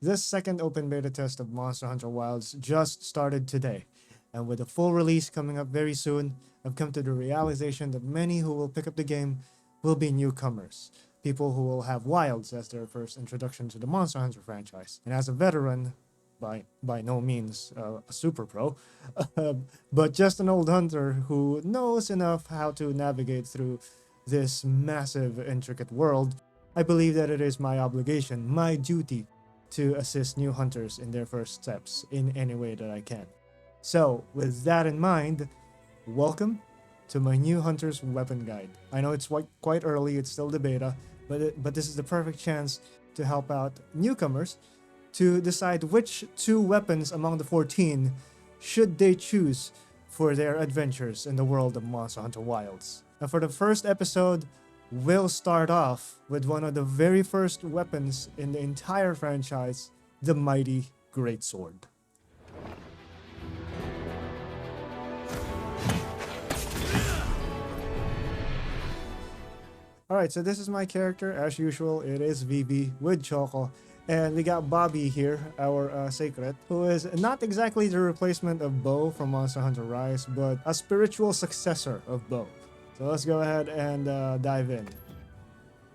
This second open beta test of Monster Hunter Wilds just started today, and with a full release coming up very soon, I've come to the realization that many who will pick up the game will be newcomers, people who will have Wilds as their first introduction to the Monster Hunter franchise. And as a veteran, by no means a super pro, but just an old hunter who knows enough how to navigate through this massive, intricate world, I believe that it is my obligation, my duty, to assist new hunters in their first steps in any way that I can. So, with that in mind, welcome to my new hunter's weapon guide. I know it's quite early, it's still the beta, but this is the perfect chance to help out newcomers to decide which two weapons among the 14 should they choose for their adventures in the world of Monster Hunter Wilds. And for the first episode, we'll start off with one of the very first weapons in the entire franchise, the mighty Greatsword. Alright, so this is my character. As usual, it is Vivi with Choco. And we got Bobby here, our Sacred, who is not exactly the replacement of Bo from Monster Hunter Rise, but a spiritual successor of Bo. So let's go ahead and dive in.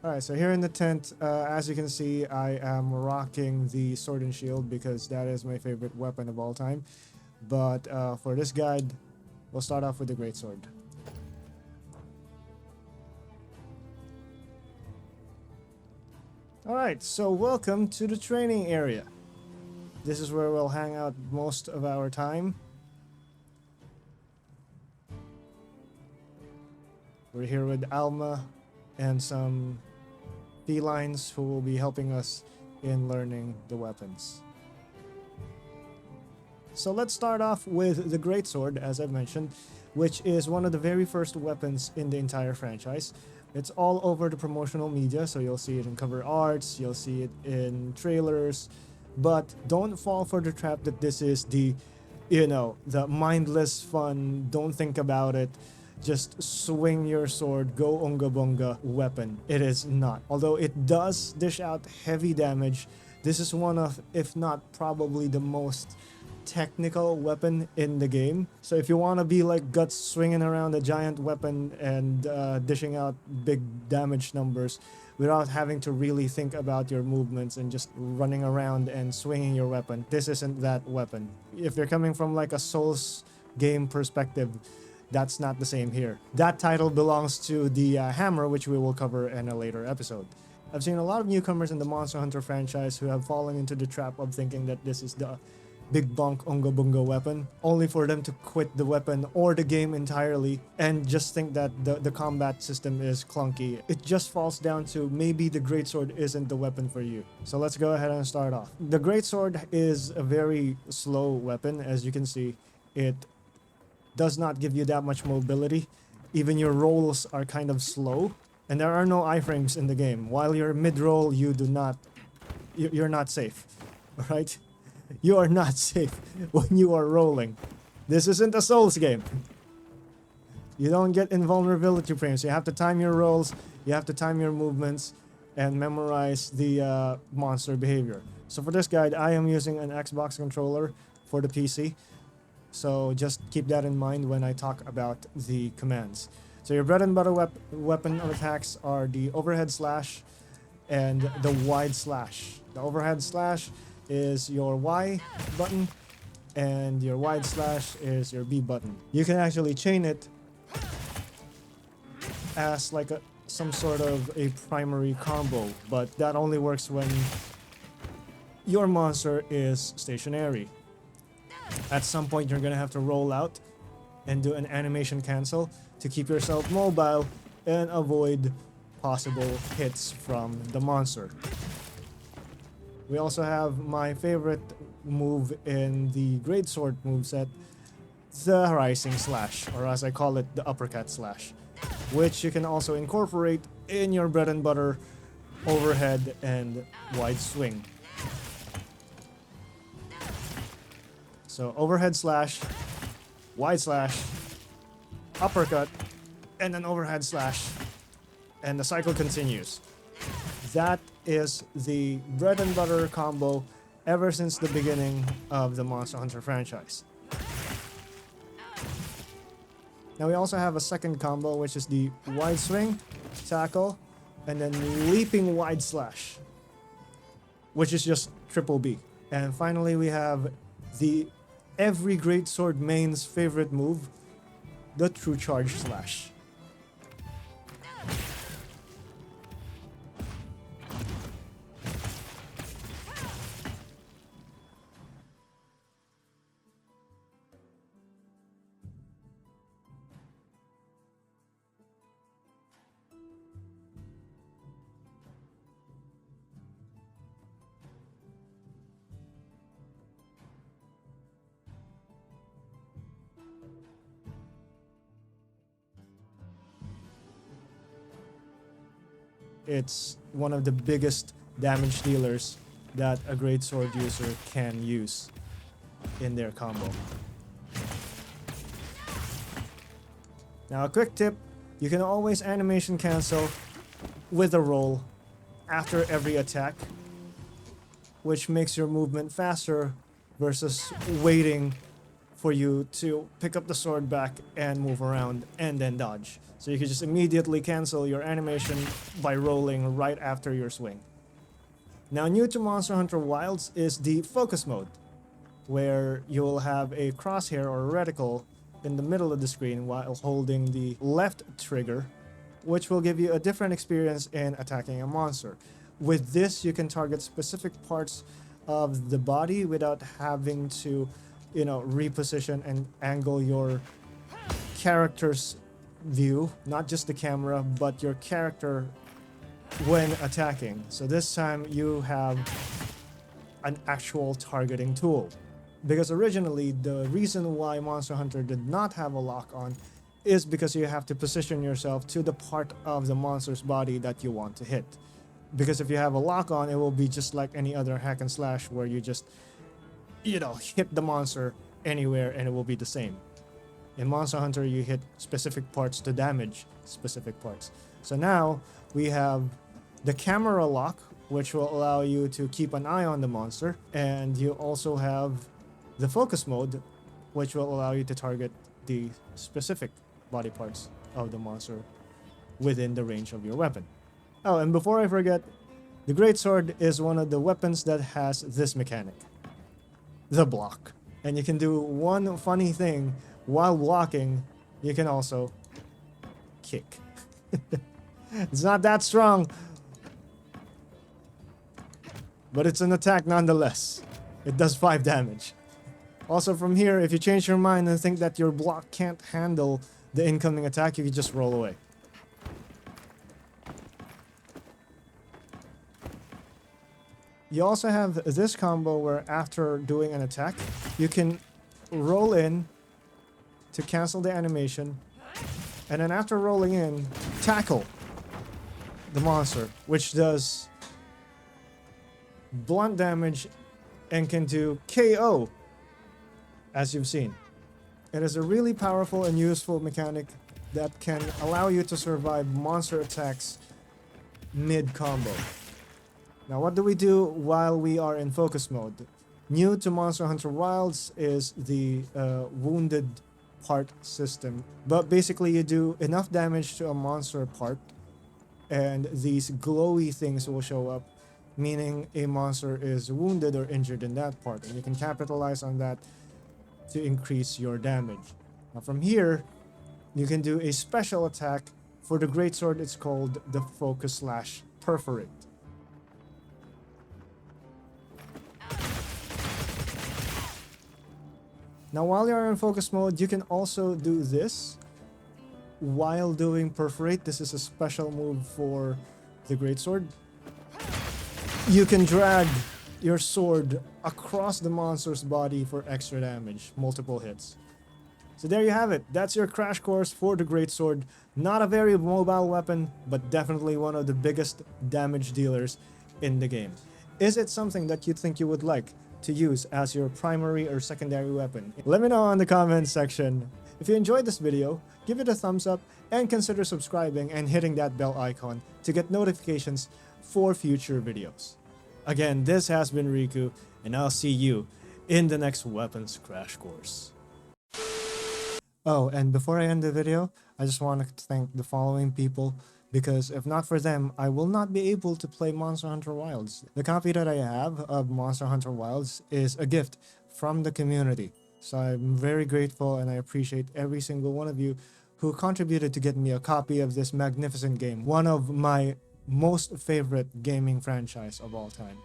Alright, so here in the tent, as you can see, I am rocking the Sword and Shield because that is my favorite weapon of all time. But for this guide, we'll start off with the Greatsword. Alright, so welcome to the training area. This is where we'll hang out most of our time. We're here with Alma and some felines who will be helping us in learning the weapons. So let's start off with the Greatsword, as I've mentioned, which is one of the very first weapons in the entire franchise. It's all over the promotional media, so you'll see it in cover arts, you'll see it in trailers, but don't fall for the trap that this is the mindless fun, don't think about it, just swing your sword, go unga bunga weapon. It is not. Although it does dish out heavy damage, this is one of, if not probably the most technical weapon in the game. So if you want to be like Guts swinging around a giant weapon and dishing out big damage numbers without having to really think about your movements and just running around and swinging your weapon, this isn't that weapon. If you're coming from like a Souls game perspective, that's not the same here. That title belongs to the hammer, which we will cover in a later episode. I've seen a lot of newcomers in the Monster Hunter franchise who have fallen into the trap of thinking that this is the big bonk unga bunga weapon, only for them to quit the weapon or the game entirely and just think that the combat system is clunky. It just falls down to maybe the Greatsword isn't the weapon for you. So let's go ahead and start off. The Greatsword is a very slow weapon. As you can see, it does not give you that much mobility. Even your rolls are kind of slow, and there are no iframes in the game. While you're mid-roll, you're not safe, alright? You are not safe when you are rolling. This isn't a Souls game. You don't get invulnerability frames. You have to time your rolls, you have to time your movements, and memorize the monster behavior. So for this guide, I am using an Xbox controller for the PC. So just keep that in mind when I talk about the commands. So your bread and butter weapon of attacks are the overhead slash and the wide slash. The overhead slash is your Y button and your wide slash is your B button. You can actually chain it as like some sort of a primary combo, but that only works when your monster is stationary. At some point you're gonna have to roll out and do an animation cancel to keep yourself mobile and avoid possible hits from the monster. We also have my favorite move in the Greatsword moveset, the Rising Slash, or as I call it, the Uppercut Slash, which you can also incorporate in your bread and butter overhead and wide swing. So overhead slash, wide slash, uppercut, and then overhead slash, and the cycle continues. That is the bread and butter combo ever since the beginning of the Monster Hunter franchise. Now we also have a second combo, which is the wide swing, tackle, and then leaping wide slash, which is just triple B. And finally we have the every Greatsword main's favorite move, the true charge slash. It's one of the biggest damage dealers that a Greatsword user can use in their combo. Now a quick tip, you can always animation cancel with a roll after every attack, which makes your movement faster versus waiting for you to pick up the sword back and move around and then dodge. So you can just immediately cancel your animation by rolling right after your swing. Now new to Monster Hunter Wilds is the focus mode, where you'll have a crosshair or a reticle in the middle of the screen while holding the left trigger, which will give you a different experience in attacking a monster. With this, you can target specific parts of the body without having to, reposition and angle your character's view, not just the camera, but your character when attacking. So this time you have an actual targeting tool. Because originally, the reason why Monster Hunter did not have a lock-on is because you have to position yourself to the part of the monster's body that you want to hit. Because if you have a lock-on, it will be just like any other hack and slash where you just, hit the monster anywhere and it will be the same. In Monster Hunter, you hit specific parts to damage specific parts. So now we have the camera lock, which will allow you to keep an eye on the monster. And you also have the focus mode, which will allow you to target the specific body parts of the monster within the range of your weapon. Oh, and before I forget, the Greatsword is one of the weapons that has this mechanic, the block. And you can do one funny thing while blocking. You can also kick. It's not that strong, but it's an attack nonetheless. It does 5 damage. Also from here, if you change your mind and think that your block can't handle the incoming attack, you can just roll away. You also have this combo where after doing an attack, you can roll in to cancel the animation, and then after rolling in, tackle the monster, which does blunt damage and can do KO, as you've seen. It is a really powerful and useful mechanic that can allow you to survive monster attacks mid-combo. Now what do we do while we are in focus mode? New to Monster Hunter Wilds is the wounded part system, but basically you do enough damage to a monster part and these glowy things will show up, meaning a monster is wounded or injured in that part, and you can capitalize on that to increase your damage. Now from here, you can do a special attack. For the Greatsword, it's called the Focus Slash Perforate. Now while you're in focus mode, you can also do this while doing Perforate. This is a special move for the Greatsword. You can drag your sword across the monster's body for extra damage, multiple hits. So there you have it. That's your crash course for the Greatsword. Not a very mobile weapon, but definitely one of the biggest damage dealers in the game. Is it something that you think you would like to use as your primary or secondary weapon? Let me know in the comments section. If you enjoyed this video, give it a thumbs up and consider subscribing and hitting that bell icon to get notifications for future videos. Again, this has been Riku, and I'll see you in the next weapons crash course. Oh, and before I end the video, I just want to thank the following people, because if not for them, I will not be able to play Monster Hunter Wilds. The copy that I have of Monster Hunter Wilds is a gift from the community. So I'm very grateful, and I appreciate every single one of you who contributed to get me a copy of this magnificent game, one of my most favorite gaming franchise of all time.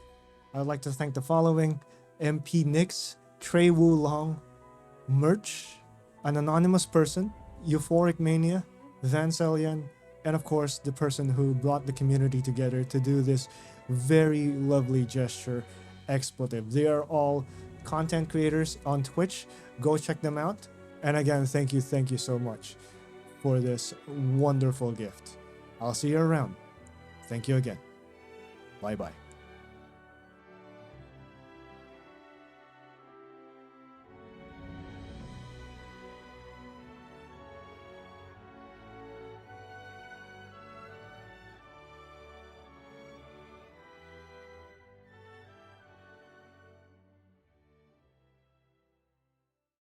I'd like to thank the following: MP Nix, Trey Wu Long, Merch, an anonymous person, Euphoric Mania, Van Celian, and of course the person who brought the community together to do this very lovely gesture, Expletive. They are all content creators on Twitch. Go check them out. And again, thank you so much for this wonderful gift. I'll see you around. Thank you again. Bye bye.